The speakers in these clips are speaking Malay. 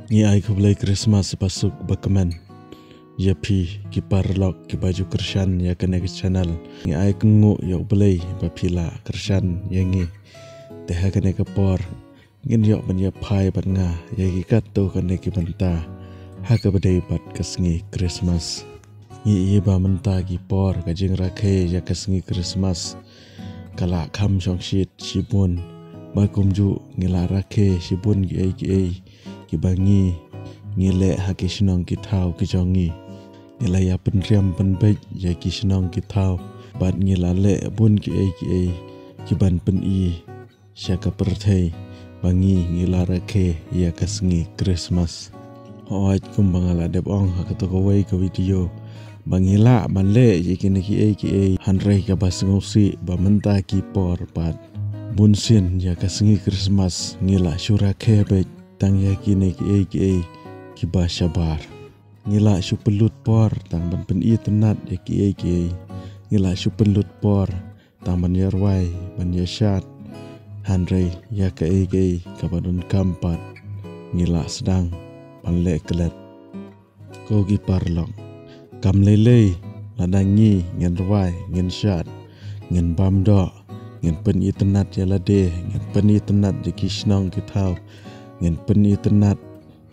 Ngi ai kublai Christmas pasuk bakaman. Ya pi ki parlok ki baju kershan ya kena ke channel. Ngi ai kengu ya blai bapila kershan ya ngi. Teha kena ke por. Ngin yok ban ya pai ban nga ya ki katto kena ki banta. Ha ka badai bat kasngi Christmas. Ngi iba menta ki por ka jing rakhe ya kasngi Christmas. Kala kam shong shit shibun. Ba kumju ngila rakhe shibun ki ai ki bangi ngile ha ki shinong ki thau ki jongi ngila ya penriam penbej ya ki shinong ki thau bat ngila le bun ki ki ban pen i syaka perthei bangi ngila rakhe ya kasngi Christmas hoaj kumbangala deb ong ha ka to wei ka video bangila ban le ye ki ki hanrei ka basngosi ba menta ki por bat bunsin ya kasngi Christmas ngila syurakhe bej tang ya kini ki ba syabar ngila syu pelut por tang ban pen i tenat ya ki ngila syu pelut por tang ban yarwai ban yashat hanrei ya ka badun kampat ngila sedang ban le kelet ko gi parlong kam lele ladangi ngen rwai ngen shat ngen bamdo ngen pen i tenat ya lade ngen pen i tenat ya ki shnong ki thau ngen pen i tenat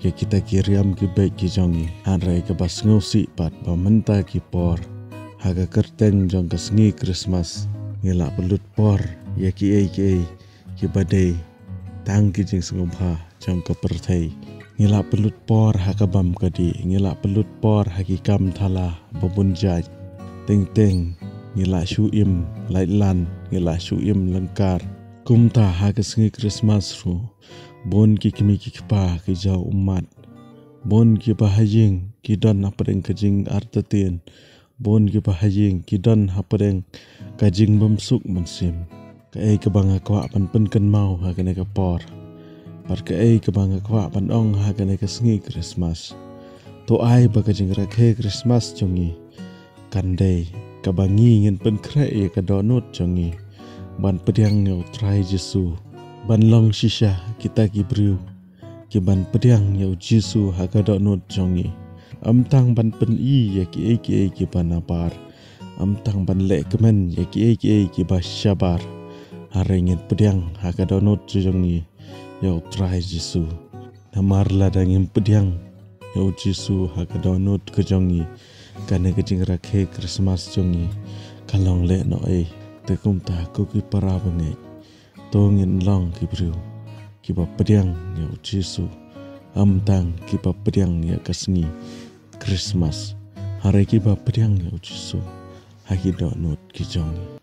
ya kita kiriam ki baik ki jongi hanrai ke bas ngosi pat ba menta ki por haga kerteng jong kasngi Christmas ngila pelut por ya ki badai tang ki jing sengobha jong ka perthei ngila pelut por haga bam kadi ngila pelut por haki kam thala babun jaj teng ngila shuim laitlan ngila shuim lengkar kumta haga sengi Christmas ru bon ki kimi ki pa ki jau umat bon ki bahajing ki don hapadeng kajing artatin bon ki bahajing ki don hapadeng kajing bamsuk mansim ka ke banga kwa pan pen mau ha kene ka por par ka ke banga kwa pan ong ha kene ka sengi Christmas to ai ba kajing rakhe Christmas jongi kandai ka bangi ngin pen kre ka donut jongi ban pediang neu trai Jesu ban long shisha kita ki briu ki ban pediang yau Jesu haga donut jongi amtang ban pen i ya ki ban apar amtang ban le kemen ya ki ba syabar harengin pediang haga donut jongi yau trai Jesu namar ladangin pediang yau Jesu haga donut ke jongi kana kejing rakhe Christmas jongi kalong le no tekum ta ko ki para bangai tongin long ki bru ki ba pediang ya Jesu amtang ki ba pediang ya kasngi Christmas hari ki ba pediang ya Jesu haki donut ki jongi